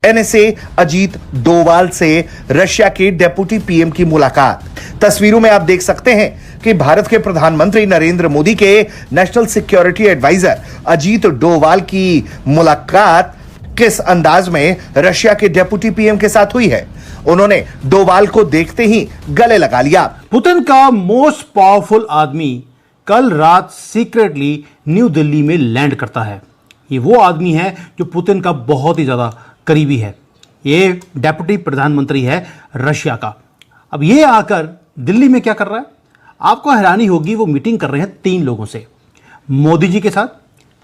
NSA Ajit Doval से Russia के deputy PM की मुलाकात। तस्वीरों में आप देख सकते हैं कि भारत के प्रधानमंत्री नरेंद्र मोदी के national security adviser Ajit Doval की मुलाकात किस अंदाज में रशिया के डेप्यूटी पीएम के साथ हुई है। उन्होंने डोवाल को देखते ही गले लगा लिया। पुतिन का मोस्ट पावरफुल आदमी कल रात सीक्रेटली न्यू दिल्ली में लैंड करता है। ये वो आदमी है जो पुतिन का बहुत ही ज़्यादा करीबी है। ये डेप्यूटी प्रधानमंत्री है रशिया का। अब ये आकर दिल्ली में क्या कर रहा है, आपको हैरानी होगी। वो मीटिंग कर रहे हैं 3 लोगों से, मोदी जी के साथ,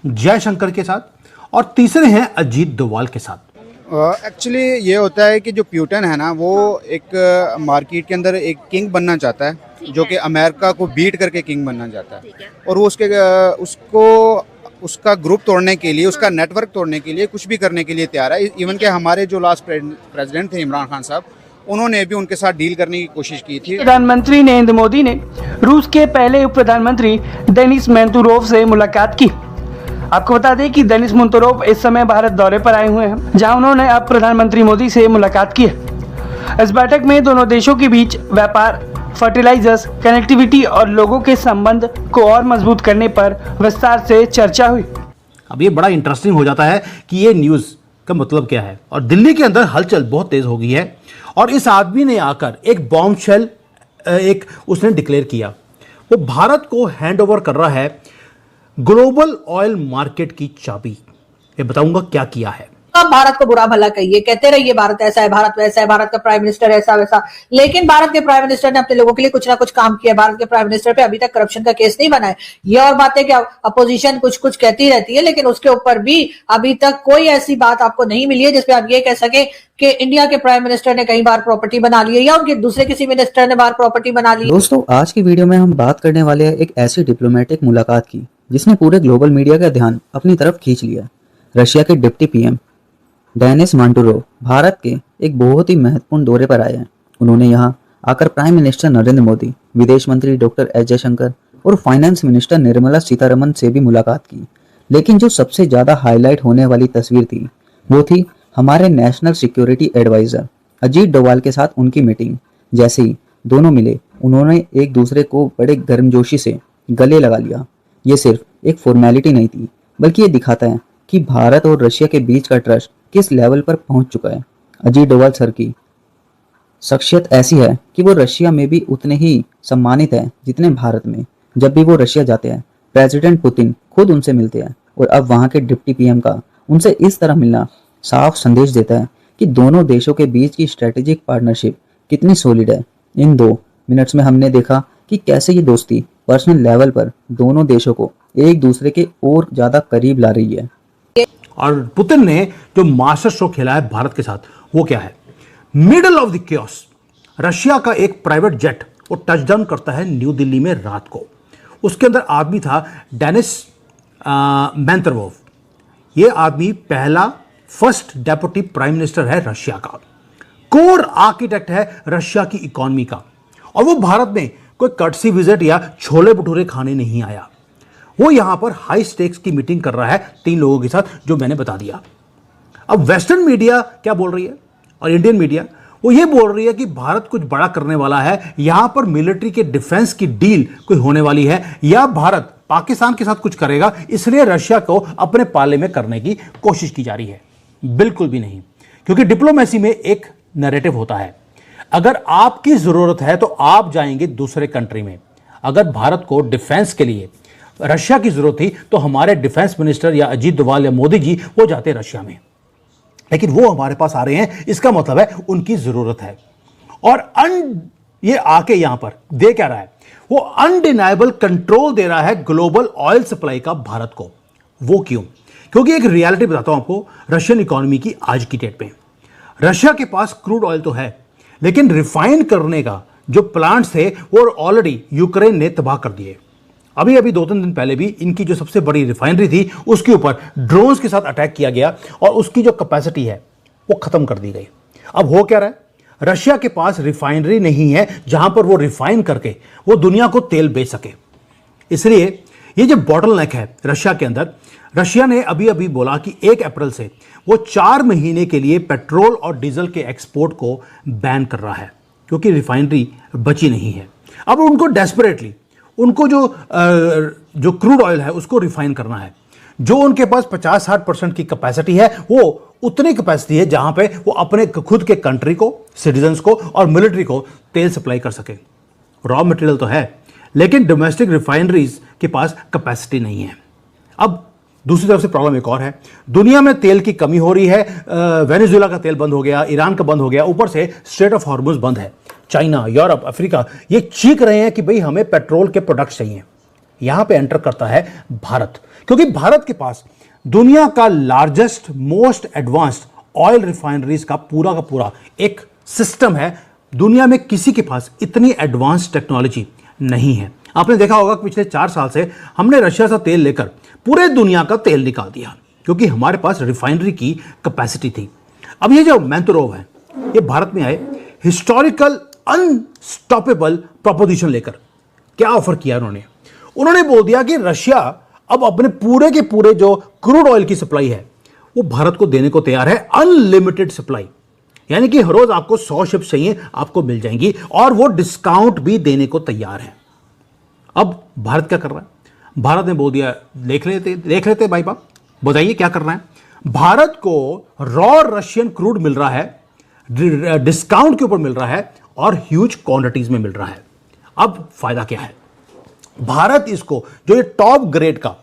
जयशंकर के साथ और तीसरे हैं अजीत डोवाल के साथ। एक्चुअली ये होता है कि जो पुतिन है ना, वो एक मार्केट के अंदर एक किंग बनना चाहता है, जो कि अमेरिका को बीट करके किंग बनना चाहता है। और वो उसका ग्रुप तोड़ने के लिए, उसका नेटवर्क तोड़ने के लिए, कुछ भी करने के लिए तैयार है। इवन के हमारे जो लास्ट प्रेसिडेंट थे इमरान खान साहब, उन्होंने भी उनके साथ डील करने की कोशिश की थी। प्रधानमंत्री नरेंद्र मोदी ने रूस के पहले उप प्रधानमंत्री देनिस मेंतुरोव से मुलाकात की। आपको बता दें कि देनिस मेंतुरोव इस समय भारत दौरे पर आए हुए हैं, जहां उन्होंने अब प्रधानमंत्री मोदी से मुलाकात की है। इस बैठक में दोनों देशों के बीच व्यापार, फर्टिलाइजर्स, कनेक्टिविटी और लोगों के संबंध को और मजबूत करने पर विस्तार से चर्चा हुई। अब ये बड़ा इंटरेस्टिंग हो जाता है कि ये न्यूज़ का मतलब क्या है। और दिल्ली के अंदर हलचल बहुत तेज हो गई है और इस आदमी ने आकर एक बॉम्बशेल उसने डिक्लेयर किया। वो भारत को हैंड ओवर कर रहा है ग्लोबल ऑयल मार्केट की चाबी। ये बताऊंगा क्या किया है। आप भारत को बुरा भला कहिए, कहते रहिए भारत ऐसा है, भारत वैसा है, भारत का प्राइम मिनिस्टर ऐसा वैसा, लेकिन भारत के प्राइम मिनिस्टर ने अपने लोगों के लिए कुछ ना कुछ काम किया। भारत के प्राइम मिनिस्टर पे अभी तक करप्शन का केस नहीं बना है। ये और बात है कि अपोजिशन कुछ कुछ कहती रहती है, लेकिन उसके ऊपर भी अभी तक कोई ऐसी बात आपको नहीं मिली है जिसपे आप ये कह सके कि इंडिया के प्राइम मिनिस्टर ने कहीं बार प्रॉपर्टी बना ली है या उनके दूसरे किसी मिनिस्टर ने बार प्रॉपर्टी बना ली। दोस्तों, आज की वीडियो में हम बात करने वाले हैं एक ऐसी डिप्लोमेटिक मुलाकात की जिसने पूरे ग्लोबल मीडिया का ध्यान अपनी तरफ खींच लिया। रशिया के डिप्टी पीएम डेनिस मेंतुरोव भारत के एक बहुत ही महत्वपूर्ण दौरे पर आए हैं। उन्होंने यहां आकर प्राइम मिनिस्टर नरेंद्र मोदी, विदेश मंत्री डॉक्टर एस जयशंकर और फाइनेंस मिनिस्टर निर्मला सीतारमण से भी मुलाकात की। लेकिन जो सबसे ज्यादा हाईलाइट होने वाली तस्वीर थी वो थी हमारे national security adviser Ajit Doval के साथ उनकी मीटिंग। जैसे ही दोनों मिले, उन्होंने एक दूसरे को बड़े गर्मजोशी से गले लगा लिया। ये सिर्फ एक फॉर्मेलिटी नहीं थी, बल्कि ये दिखाता है कि भारत और रशिया के बीच का ट्रस्ट किस लेवल पर पहुंच चुका है। अजीत डोवाल सर की शख्सियत ऐसी है कि वो रशिया में भी उतने ही सम्मानित हैं जितने भारत में। जब भी वो रशिया जाते हैं, प्रेसिडेंट पुतिन खुद उनसे मिलते हैं और अब वहां के डिप्टी पीएम का उनसे इस तरह मिलना साफ संदेश देता है कि दोनों देशों के बीच की स्ट्रेटेजिक पार्टनरशिप कितनी सॉलिड है। इन 2 मिनट्स में हमने देखा कि कैसे ये दोस्ती पर्सनल लेवल पर दोनों देशों को एक दूसरे के और ज्यादा करीब ला रही है। और पुतिन ने जो मास्टर स्ट्रोक खेला है भारत के साथ, वो क्या है? Middle of the chaos Russia का एक प्राइवेट जेट वो टचडाउन करता है न्यू दिल्ली में रात को। उसके अंदर आदमी था डेनिस मेंतुरोव। ये आदमी पहला फर्स्ट डेप्यूटी प्राइम मिनिस्टर है रशिया का, कोर आर्किटेक्ट है रशिया की इकोनॉमी का। और वो भारत में कोई कर्टसी विजिट या छोले भटूरे खाने नहीं आया। वो यहां पर हाई स्टेक्स की मीटिंग कर रहा है 3 लोगों के साथ, जो मैंने बता दिया। अब वेस्टर्न मीडिया क्या बोल रही है और इंडियन मीडिया, वो ये बोल रही है कि भारत कुछ बड़ा करने वाला है। यहां पर मिलिट्री के डिफेंस की डील कोई होने वाली है या भारत पाकिस्तान के साथ कुछ करेगा, इसलिए रशिया को अपने पाले में करने की कोशिश की जा रही है। बिल्कुल भी नहीं, क्योंकि डिप्लोमेसी में एक नैरेटिव होता है। अगर आपकी जरूरत है तो आप जाएंगे दूसरे कंट्री में। अगर भारत को डिफेंस के लिए रशिया की जरूरत थी तो हमारे डिफेंस मिनिस्टर या अजीत डोवाल या मोदी जी वो जाते रशिया में, लेकिन वो हमारे पास आ रहे हैं। इसका मतलब है उनकी जरूरत है। और ये आके यहां पर दे क्या रहा है, वो अनडिनाइबल कंट्रोल दे रहा है ग्लोबल ऑयल सप्लाई का भारत को। वो क्यों? क्योंकि एक रियलिटी बताता हूं आपको रशियन इकोनॉमी की आज की डेट में। रशिया के पास क्रूड ऑयल तो है, लेकिन रिफाइन करने का जो प्लांट्स थे वो ऑलरेडी यूक्रेन ने तबाह कर दिए। अभी 2-3 दिन पहले भी इनकी जो सबसे बड़ी रिफाइनरी थी उसके ऊपर ड्रोन्स के साथ अटैक किया गया और उसकी जो कैपेसिटी है वो खत्म कर दी गई। अब हो क्या रहा है, रशिया के पास रिफाइनरी नहीं है जहां पर वो रिफाइन करके वो दुनिया को तेल बेच सके। इसलिए ये जो बॉटलनेक है रशिया के अंदर, रशिया ने अभी अभी बोला कि 1 अप्रैल से वो 4 महीने के लिए पेट्रोल और डीजल के एक्सपोर्ट को बैन कर रहा है क्योंकि रिफाइनरी बची नहीं है। अब उनको डेस्परेटली उनको जो क्रूड ऑयल है उसको रिफाइन करना है। जो उनके पास 50-60% की कैपेसिटी है वो उतनी कैपेसिटी है जहां पे वो अपने खुद के कंट्री को, सिटीजन्स को और मिलिट्री को तेल सप्लाई कर सके। रॉ मटेरियल तो है लेकिन डोमेस्टिक रिफाइनरीज के पास कैपेसिटी नहीं है। अब दूसरी तरफ से प्रॉब्लम एक और है, दुनिया में तेल की कमी हो रही है। वेनेजुएला का तेल बंद हो गया, ईरान का बंद हो गया, ऊपर से स्ट्रेट ऑफ हॉर्मुज बंद है। चाइना, यूरोप, अफ्रीका ये चीख रहे हैं कि भाई हमें पेट्रोल के प्रोडक्ट्स चाहिए। यहां पे एंटर करता है भारत, क्योंकि भारत के पास दुनिया का largest most advanced oil refineries का पूरा एक सिस्टम है। दुनिया में किसी के पास इतनी एडवांस टेक्नोलॉजी नहीं है। आपने देखा होगा कि पिछले 4 साल से हमने रशिया से तेल लेकर पूरे दुनिया का तेल निकाल दिया क्योंकि हमारे पास रिफाइनरी की कैपेसिटी थी। अब ये जो मेंतुरोव है ये भारत में आए हिस्टोरिकल अनस्टॉपेबल प्रोपोजिशन लेकर। क्या ऑफर किया उन्होंने बोल दिया कि रशिया अब अपने पूरे के पूरे जो क्रूड ऑयल की सप्लाई है वो भारत को देने को तैयार है, अनलिमिटेड सप्लाई। यानी कि हर रोज आपको 100 शिप्स चाहिए, आपको मिल जाएंगी और वो डिस्काउंट भी देने को तैयार है। अब भारत क्या कर रहा है? भारत ने बोल दिया देख लेते भाई बाप, बताइए क्या करना है। भारत को रॉ रशियन क्रूड मिल रहा है, डिस्काउंट के ऊपर मिल रहा है और ह्यूज क्वांटिटीज में मिल रहा है। अब फायदा क्या है? भारत इसको जो ये टॉप ग्रेड का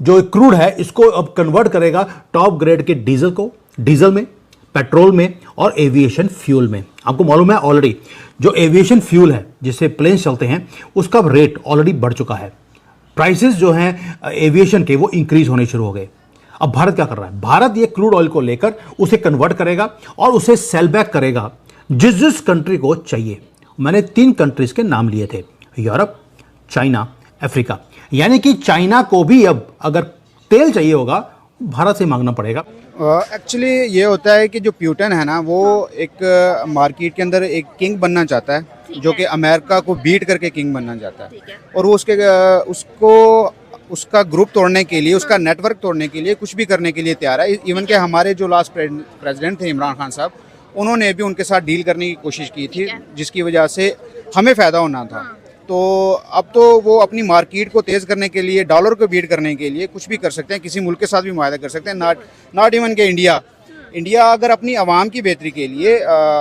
जो क्रूड है इसको अब कन्वर्ट करेगा टॉप ग्रेड के डीजल में, पेट्रोल में और एविएशन फ्यूल में। आपको मालूम है ऑलरेडी जो एविएशन फ्यूल है जिससे प्लेन्स चलते हैं उसका रेट ऑलरेडी बढ़ चुका है। प्राइसेस जो हैं एविएशन के वो इंक्रीज होने शुरू हो गए। अब भारत क्या कर रहा है? भारत ये क्रूड ऑयल को लेकर उसे कन्वर्ट करेगा और उसे सेल बैक करेगा जिस कंट्री को चाहिए। मैंने 3 कंट्रीज के नाम लिए थे, यूरोप, चाइना, अफ्रीका। यानी कि चाइना को भी अब अगर तेल चाहिए होगा भारत से मांगना पड़ेगा। एक्चुअली ये होता है कि जो प्यूटन है ना वो एक मार्केट के अंदर एक किंग बनना चाहता है, जो कि अमेरिका को बीट करके किंग बनना चाहता है। और वो उसका ग्रुप तोड़ने के लिए, उसका नेटवर्क तोड़ने के लिए कुछ भी करने के लिए तैयार है। इवन के हमारे जो लास्ट प्रेसिडेंट थे इमरान खान साहब, उन्होंने भी उनके साथ डील करने की कोशिश की थी जिसकी वजह से हमें फ़ायदा होना था। तो अब तो वो अपनी मार्केट को तेज़ करने के लिए, डॉलर को बीट करने के लिए कुछ भी कर सकते हैं, किसी मुल्क के साथ भी मुआहदा कर सकते हैं। नॉट इवन के इंडिया अगर अपनी आवाम की बेहतरी के लिए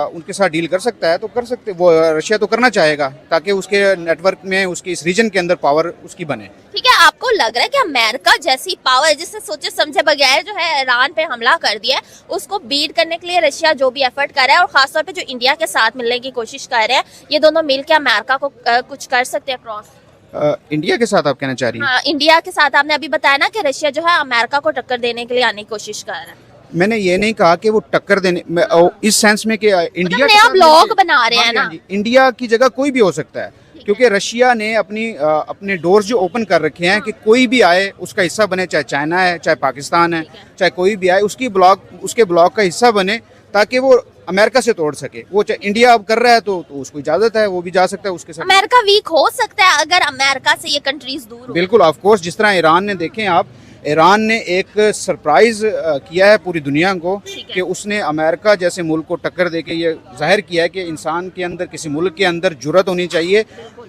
उनके साथ डील कर सकता है तो कर सकते, वो रशिया तो करना चाहेगा ताकि उसके नेटवर्क में, उसके इस रीजन के अंदर पावर उसकी बने। ठीक है, आपको लग रहा है कि अमेरिका जैसी पावर जिससे सोचे समझे बगैर जो है ईरान पे हमला कर दिया है, उसको बीट करने के लिए रशिया जो भी एफर्ट कर रहा है और खासतौर पे जो इंडिया के साथ मिलने की कोशिश कर रहे हैं, ये दोनों मिलकर अमेरिका को कुछ कर सकते हैं क्रॉस? इंडिया के साथ आप कहना चाह रही हैं? हाँ, इंडिया के साथ आपने अभी बताया ना कि रशिया जो है अमेरिका को टक्कर देने के लिए आने की कोशिश कर रहा है। मैंने ये नहीं कहा कि वो टक्कर देने इस सेंस में कि इंडिया मतलब नया ब्लॉग बना रहे हैं ना, इंडिया की जगह कोई भी हो सकता है, क्योंकि रशिया ने अपने डोर्स जो ओपन कर रखे हैं कि कोई भी आए उसका हिस्सा बने, चाहे चाइना है, चाहे पाकिस्तान है, चाहे कोई भी आए उसके ब्लॉक का हिस्सा बने ताकि वो अमेरिका से तोड़ सके। वो इंडिया अब कर रहा है तो उसको इजाजत है, वो भी जा सकता है उसके साथ। अमेरिका वीक हो सकता है अगर अमेरिका से ये कंट्रीज दूर हो। बिल्कुल, ऑफ कोर्स। जिस तरह ईरान ने, देखें आप, ईरान ने एक सरप्राइज किया है पूरी दुनिया को कि उसने अमेरिका जैसे मुल्क को टक्कर देके ये जाहिर किया है कि इंसान के अंदर, किसी मुल्क के अंदर जुर्रत होनी चाहिए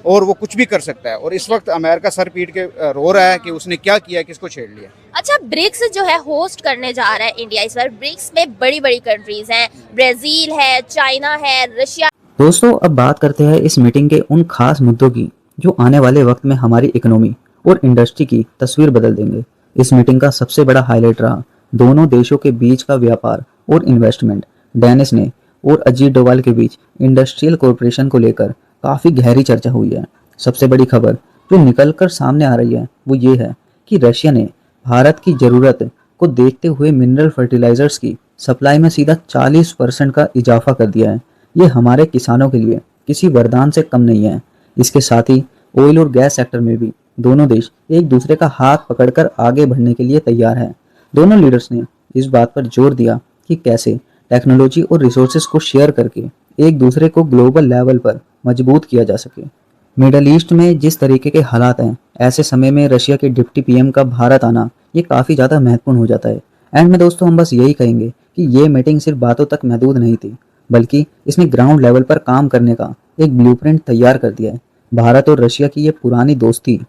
और वो कुछ भी कर सकता है। और इस वक्त अमेरिका सर पीट के रो रहा है कि उसने क्या किया, किसको छेड़ लिया। अच्छा, ब्रिक्स जो है होस्ट करने जा रहा है इंडिया इस बार। ब्रिक्स में बड़ी बड़ी कंट्रीज हैं, ब्राजील है, चाइना है, रशिया। दोस्तों, अब बात करते हैं इस मीटिंग के उन खास मुद्दों की जो आने वाले वक्त में हमारी इकोनॉमी और इंडस्ट्री की तस्वीर बदल देंगे। इस मीटिंग का सबसे बड़ा हाईलाइट रहा दोनों देशों के बीच का व्यापार और इन्वेस्टमेंट। डेनिस ने और अजीत डोवाल के बीच इंडस्ट्रियल कॉरपोरेशन को लेकर काफ़ी गहरी चर्चा हुई है। सबसे बड़ी खबर जो निकल कर सामने आ रही है वो ये है कि रशिया ने भारत की ज़रूरत को देखते हुए मिनरल फर्टिलाइजर्स की सप्लाई में सीधा 40% का इजाफा कर दिया है। ये हमारे किसानों के लिए किसी वरदान से कम नहीं है। इसके साथ ही ऑयल और गैस सेक्टर में भी दोनों देश एक दूसरे का हाथ पकड़कर आगे बढ़ने के लिए तैयार हैं। दोनों लीडर्स ने इस बात पर जोर दिया कि कैसे टेक्नोलॉजी और रिसोर्सेज को शेयर करके एक दूसरे को ग्लोबल लेवल पर मजबूत किया जा सके। मिडल ईस्ट में जिस तरीके के हालात हैं, ऐसे समय में रशिया के डिप्टी पीएम का भारत आना ये काफ़ी ज़्यादा महत्वपूर्ण हो जाता है। एंड में दोस्तों हम बस यही कहेंगे कि ये मीटिंग सिर्फ बातों तक महदूद नहीं थी, बल्कि इसने ग्राउंड लेवल पर काम करने का एक ब्लूप्रिंट तैयार कर दिया है। भारत और रशिया की ये पुरानी दोस्ती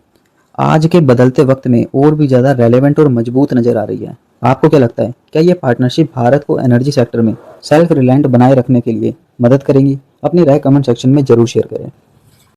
आज के बदलते वक्त में और भी ज़्यादा रेलेवेंट और मजबूत नजर आ रही है। आपको क्या लगता है, क्या ये पार्टनरशिप भारत को एनर्जी सेक्टर में सेल्फ रिलायंट बनाए रखने के लिए मदद करेंगी? अपनी राय कमेंट सेक्शन में जरूर शेयर करें।